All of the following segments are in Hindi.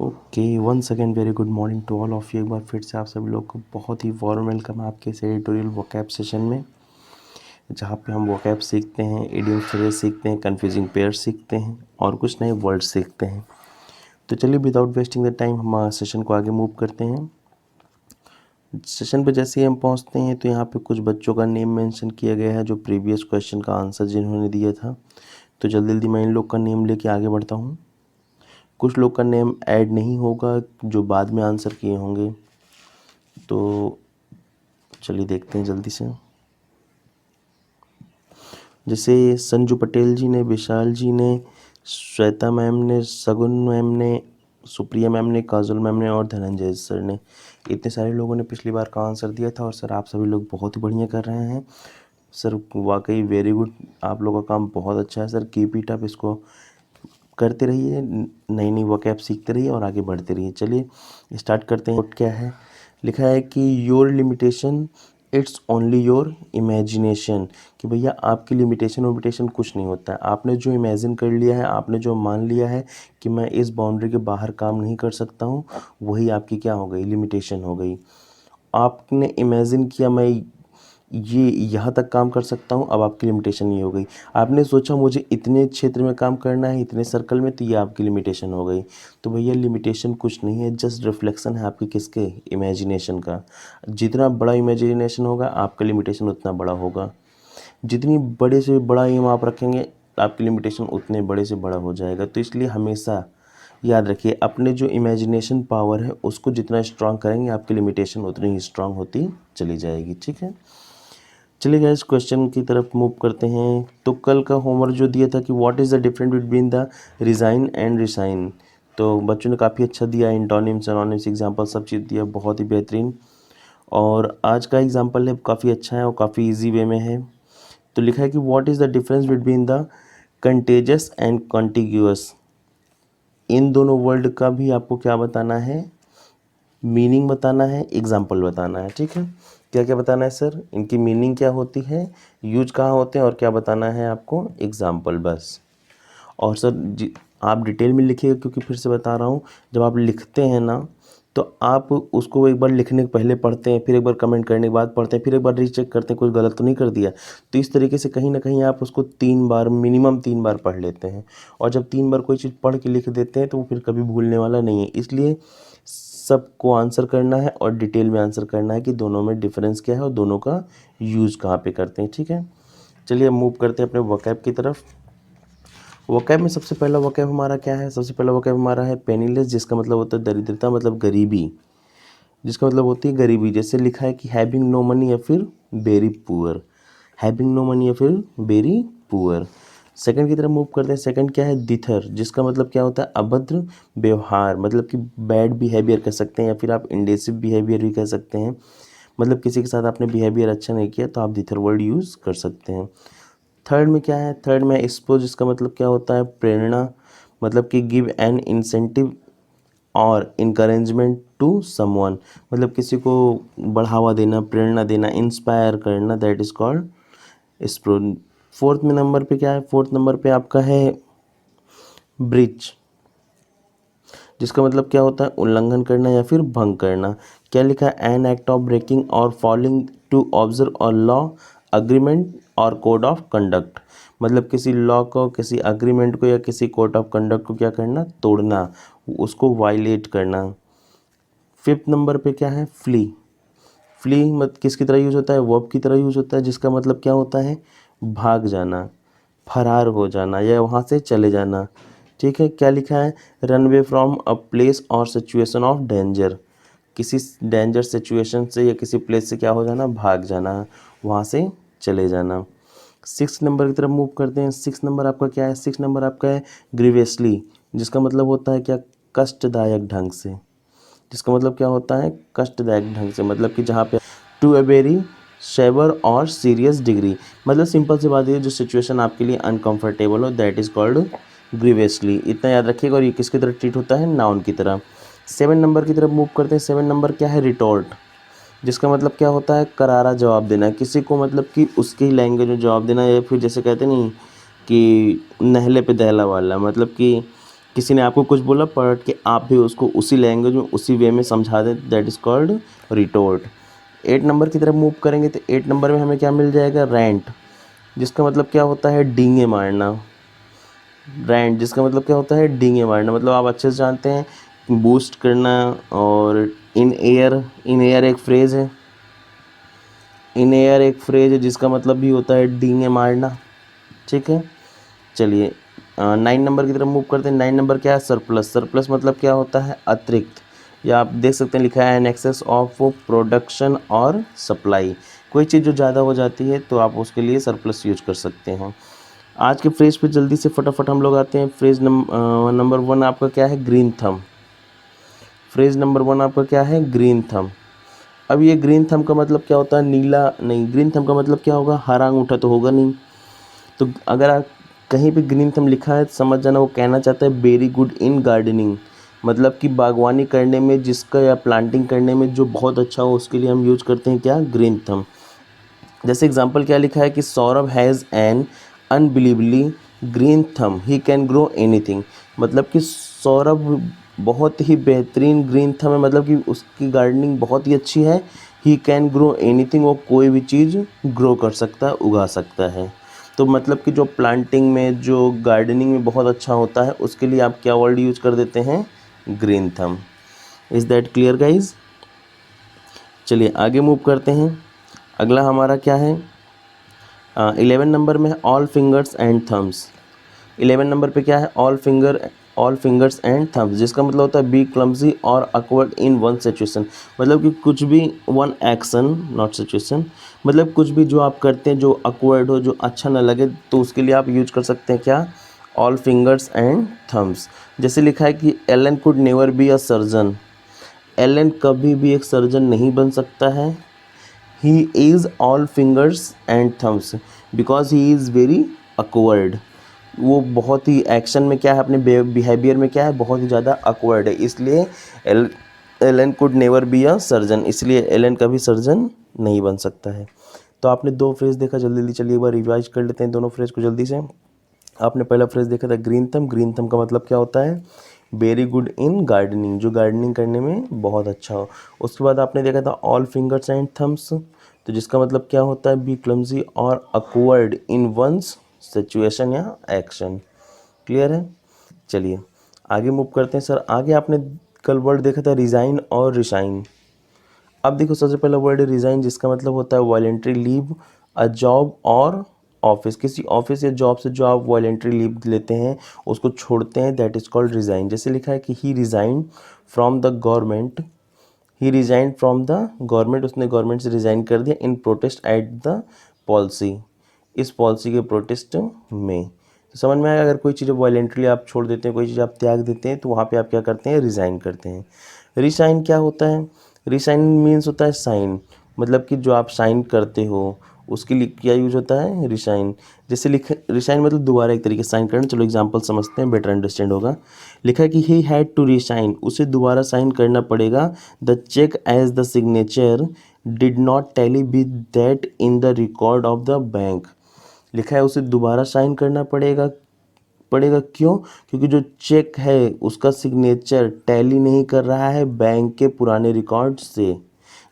Okay, once again very good morning to all of you. एक बार फिर से आप सभी लोग को बहुत ही वार्म वेलकम है आपके इस एडिटोरियल वोकैब सेशन में, जहाँ पे हम वोकैब सीखते हैं, इडियम फ्रेज सीखते हैं, कन्फ्यूजिंग पेयर सीखते हैं और कुछ नए वर्ड सीखते हैं। तो चलिए विदाउट वेस्टिंग द टाइम हम सेशन को आगे मूव करते हैं। सेशन पे जैसे ही हम पहुँचते हैं तो यहाँ पे कुछ बच्चों का नेम मेंशन किया गया है जो प्रीवियस क्वेश्चन का आंसर जिन्होंने दिया था। तो जल्दी जल्दी मैं इन लोग का नेम लेके आगे बढ़ता हूँ। कुछ लोग का नेम ऐड नहीं होगा जो बाद में आंसर किए होंगे, तो चलिए देखते हैं जल्दी से। जैसे संजू पटेल जी ने, विशाल जी ने, श्वेता मैम ने, सगुन मैम ने, सुप्रिया मैम ने, काजल मैम ने और धनंजय सर ने, इतने सारे लोगों ने पिछली बार का आंसर दिया था। और सर आप सभी लोग बहुत ही बढ़िया कर रहे हैं सर, वाकई वेरी गुड। आप लोगों का काम बहुत अच्छा है सर, कीप इट अप। इसको करते रहिए, नई नई वोकैब सीखते रहिए और आगे बढ़ते रहिए। चलिए स्टार्ट करते हैं। क्या है लिखा है कि your limitation it's only your imagination, कि भैया आपकी लिमिटेशन कुछ नहीं होता है। आपने जो इमेजिन कर लिया है, आपने जो मान लिया है कि मैं इस बाउंड्री के बाहर काम नहीं कर सकता हूँ, वही आपकी क्या हो गई, लिमिटेशन हो गई। आपने इमेजिन किया मैं ये यहाँ तक काम कर सकता हूँ, अब आपकी लिमिटेशन ये हो गई। आपने सोचा मुझे इतने क्षेत्र में काम करना है, इतने सर्कल में, तो ये आपकी लिमिटेशन हो गई। तो भैया लिमिटेशन कुछ नहीं है, जस्ट रिफ्लेक्शन है आपके किसके, इमेजिनेशन का। जितना बड़ा इमेजिनेशन होगा आपका लिमिटेशन उतना बड़ा होगा। जितनी बड़े से बड़ा एम आप रखेंगे आपकी लिमिटेशन उतने बड़े से बड़ा हो जाएगा। तो इसलिए हमेशा याद रखिए, अपने जो इमेजिनेशन पावर है उसको जितना स्ट्रांग करेंगे आपकी लिमिटेशन उतनी ही स्ट्रांग होती चली जाएगी। ठीक है, चलिए गाइस क्वेश्चन की तरफ मूव करते हैं। तो कल का होमवर्क जो दिया था कि what is the difference between the resign and resign, तो बच्चों ने काफ़ी अच्छा दिया, इंटोनिम्स एनोनिम्स एग्जांपल सब चीज़ दिया, बहुत ही बेहतरीन। और आज का एग्जांपल है काफ़ी अच्छा है और काफ़ी इजी वे में है। तो लिखा है कि what is the difference between the contagious and contiguous. इन दोनों वर्ड का भी आपको क्या बताना है, मीनिंग बताना है, एग्जाम्पल बताना है। ठीक है, क्या क्या बताना है सर, इनकी मीनिंग क्या होती है, यूज कहाँ होते हैं और क्या बताना है आपको, एग्जाम्पल बस। और सर आप डिटेल में लिखिएगा, क्योंकि फिर से बता रहा हूँ, जब आप लिखते हैं ना तो आप उसको एक बार लिखने के पहले पढ़ते हैं, फिर एक बार कमेंट करने के बाद पढ़ते हैं, फिर एक बार रीचेक करते हैं कुछ गलत तो नहीं कर दिया। तो इस तरीके से कहीं ना कहीं आप उसको 3 बार, मिनिमम 3 बार पढ़ लेते हैं। और जब 3 बार कोई चीज़ पढ़ के लिख देते हैं तो वो फिर कभी भूलने वाला नहीं है। इसलिए सबको आंसर करना है और डिटेल में आंसर करना है कि दोनों में डिफरेंस क्या है और दोनों का यूज़ कहाँ पे करते हैं। ठीक है, चलिए मूव करते हैं अपने वोकैब की तरफ। वोकैब में सबसे पहला वोकैब हमारा क्या है, सबसे पहला वोकैब हमारा है पेनीलेस, जिसका मतलब होता है दरिद्रता, मतलब गरीबी, जिसका मतलब होती है गरीबी। जैसे लिखा है कि हैविंग नो मनी या फिर very poor, having no money या फिर वेरी पुअर। सेकंड की तरफ मूव करते हैं। सेकंड क्या है, दिथर, जिसका मतलब क्या होता है अभद्र व्यवहार, मतलब कि बैड बिहेवियर कह सकते हैं या फिर आप इंडेसिव बिहेवियर भी कह सकते हैं। मतलब किसी के साथ आपने बिहेवियर अच्छा नहीं किया तो आप दिथर वर्ड यूज़ कर सकते हैं। थर्ड में क्या है, थर्ड में एक्सपो, जिसका मतलब क्या होता है प्रेरणा, मतलब कि गिव एन इंसेंटिव और इनकरेजमेंट टू समवन, मतलब किसी को बढ़ावा देना, प्रेरणा देना, इंस्पायर करना, दैट इज कॉल्ड एक्सप्रो। फोर्थ में नंबर पे क्या है, फोर्थ नंबर पे आपका है ब्रिज, जिसका मतलब क्या होता है उल्लंघन करना या फिर भंग करना। क्या लिखा है, एन एक्ट ऑफ ब्रेकिंग और falling to observe a law, agreement और कोड ऑफ कंडक्ट, मतलब किसी लॉ को, किसी अग्रीमेंट को या किसी कोड ऑफ कंडक्ट को क्या करना, तोड़ना, उसको वायलेट करना। फिफ्थ नंबर पे क्या है, फ्ली, फ्ली मत किसकी तरह यूज़ होता है, वर्ब की तरह यूज़ होता है, जिसका मतलब क्या होता है भाग जाना, फरार हो जाना या वहाँ से चले जाना। ठीक है, क्या लिखा है, run away from a place और सिचुएशन ऑफ डेंजर, किसी डेंजर सिचुएशन से या किसी प्लेस से क्या हो जाना, भाग जाना, वहाँ से चले जाना। सिक्स नंबर की तरफ मूव करते हैं। सिक्स नंबर आपका क्या है, सिक्स नंबर आपका है ग्रीवियसली, जिसका मतलब होता है क्या, कष्टदायक ढंग से, जिसका मतलब क्या होता है कष्टदायक ढंग से, मतलब कि जहाँ पे टू अ वेरी सेवर और सीरियस डिग्री, मतलब सिंपल सी बात है जो सिचुएशन आपके लिए अनकंफर्टेबल हो, दैट इज़ कॉल्ड ग्रीवियसली। इतना याद रखिएगा। और ये किसकी तरह ट्रीट होता है, नाउन की तरह। सेवन नंबर की तरफ मूव करते हैं। सेवन नंबर क्या है, रिटोर्ट, जिसका मतलब क्या होता है करारा जवाब देना, किसी को मतलब कि उसकी लैंग्वेज में जवाब देना, या फिर जैसे कहते नहीं कि नहले पे दहला वाला, मतलब कि किसी ने आपको कुछ बोला पढ़ के आप भी उसको उसी लैंग्वेज में उसी वे में समझा दें, that is called retort. 8 number की तरफ मूव करेंगे तो 8 नंबर में हमें क्या मिल जाएगा, रेंट, जिसका मतलब क्या होता है, डींगे मारना। रेंट जिसका मतलब क्या होता है, डींगे मारना, मतलब आप अच्छे से जानते हैं बूस्ट करना। और इन एयर एक फ्रेज़ है, इन एयर एक फ्रेज है जिसका मतलब भी होता है डींगे मारना। ठीक है, चलिए 9 नंबर की तरफ मूव करते हैं। 9 नंबर क्या है, सरप्लस। सरप्लस मतलब क्या होता है, अतिरिक्त, या आप देख सकते हैं लिखा है एन एक्सेस ऑफ प्रोडक्शन और सप्लाई। कोई चीज़ जो ज़्यादा हो जाती है तो आप उसके लिए सरप्लस यूज कर सकते हैं। आज के फ्रेज पे जल्दी से फटाफट हम लोग आते हैं। फ्रेज नंबर 1 आपका क्या है, ग्रीन थम। फ्रेज नंबर 1 आपका क्या है, ग्रीन थम। अब ये ग्रीन थम का मतलब क्या होता है, नीला नहीं, ग्रीन थम का मतलब क्या होगा, हरा अंगूठा तो होगा नहीं। तो अगर आप कहीं पे ग्रीन थम लिखा है समझ जाना वो कहना चाहता है वेरी गुड इन गार्डनिंग, मतलब कि बागवानी करने में जिसका या प्लांटिंग करने में जो बहुत अच्छा हो उसके लिए हम यूज करते हैं क्या, ग्रीन थम। जैसे एग्जांपल क्या लिखा है कि सौरभ हैज़ एन अनबिलीवली ग्रीन थम, ही कैन ग्रो एनीथिंग, मतलब कि सौरभ बहुत ही बेहतरीन ग्रीन थम है, मतलब कि उसकी गार्डनिंग बहुत ही अच्छी है। ही कैन ग्रो एनीथिंग, वो कोई भी चीज़ ग्रो कर सकता है, उगा सकता है। तो मतलब कि जो प्लांटिंग में जो गार्डनिंग में बहुत अच्छा होता है उसके लिए आप क्या वर्ड यूज कर देते हैं, ग्रीन थम। Is that clear guys. चलिए आगे मूव करते हैं। अगला हमारा क्या है, 11 नंबर में है all fingers and Thums. 11 number पे क्या है, ऑल फिंगर्स एंड थम्स, जिसका मतलब होता है बी क्लमजी और अकवर्ड इन वन सिचुएशन, मतलब कि कुछ भी वन एक्शन नॉट सिचुएशन, मतलब कुछ भी जो आप करते हैं जो अकवर्ड हो, जो अच्छा ना लगे, तो उसके लिए आप यूज कर सकते हैं क्या, ऑल फिंगर्स एंड थम्स। जैसे लिखा है कि Alan could never be a surgeon, Alan कभी भी एक सर्जन नहीं बन सकता है। He is all fingers and thumbs because he is very awkward, वो बहुत ही एक्शन में क्या है, अपने बिहेवियर में क्या है, बहुत ही ज़्यादा अकवर्ड है, इसलिए Alan could never be a surgeon, इसलिए एलन कभी सर्जन नहीं बन सकता है। तो आपने 2 फ्रेज देखा, जल्दी जल्दी चलिए एक बार रिवाइज कर लेते हैं दोनों फ्रेज को जल्दी से। आपने पहला फ्रेज देखा था ग्रीन थम, ग्रीन थम का मतलब क्या होता है, वेरी गुड इन गार्डनिंग, जो गार्डनिंग करने में बहुत अच्छा हो। उसके बाद आपने देखा था ऑल फिंगर्स एंड थम्स, तो जिसका मतलब क्या होता है, बी क्लमजी और अकवर्ड इन वंस सिचुएशन या एक्शन। क्लियर है, चलिए आगे मूव करते हैं। सर आगे आपने कल वर्ड देखा था रिज़ाइन और रिशाइन। अब देखो सबसे पहला वर्ड है रिज़ाइन, जिसका मतलब होता है वॉलेंट्री लीव अ जॉब और ऑफिस, किसी ऑफिस या जॉब से जो आप वॉलेंट्री लीव लेते हैं उसको छोड़ते हैं, दैट इज़ कॉल्ड रिज़ाइन। जैसे लिखा है कि he resign from the government, he resign from the government, उसने गवर्नमेंट से रिज़ाइन कर दिया in protest at the policy, इस पॉलिसी के प्रोटेस्ट में। तो समझ में आया, अगर कोई चीज़ वॉलेंट्री आप छोड़ देते हैं, कोई चीज़ आप त्याग देते हैं, तो वहाँ पे आप क्या करते हैं, रिज़ाइन करते हैं। रिसाइन क्या होता है, रिसाइन मीन्स होता है साइन, मतलब कि जो आप साइन करते हो उसके लिए क्या यूज होता है, रिसाइन। जैसे लिखा रिसाइन मतलब दोबारा एक तरीके से साइन करना, चलो एग्जांपल समझते हैं, बेटर अंडरस्टैंड होगा। लिखा है कि ही हैड टू रिसाइन, उसे दोबारा साइन करना पड़ेगा, the cheque as the signature did not tally with that in the record of the bank. लिखा है उसे दोबारा साइन करना पड़ेगा क्यों, क्योंकि जो चेक है उसका सिग्नेचर टैली नहीं कर रहा है बैंक के पुराने रिकॉर्ड से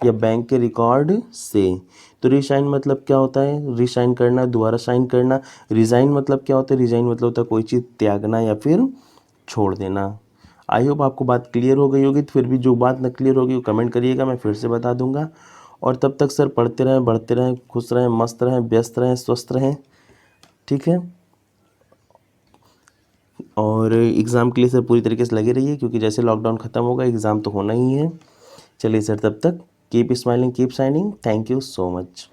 या बैंक के रिकॉर्ड से। तो रिसाइन मतलब क्या होता है, रिसाइन करना, दोबारा साइन करना। रिजाइन मतलब क्या होता है, रिजाइन मतलब होता है कोई चीज़ त्यागना या फिर छोड़ देना। आई होप आपको बात क्लियर हो गई होगी, तो फिर भी जो बात न क्लियर होगी वो कमेंट करिएगा, मैं फिर से बता दूंगा। और तब तक सर पढ़ते रहें, बढ़ते रहें, खुश रहें, मस्त रहें, व्यस्त रहें, स्वस्थ रहें, ठीक है। और एग्ज़ाम के लिए सर पूरी तरीके से लगे रहिए, क्योंकि जैसे लॉकडाउन ख़त्म होगा एग्ज़ाम तो होना ही है। चलिए सर तब तक keep smiling keep shining, thank you so much.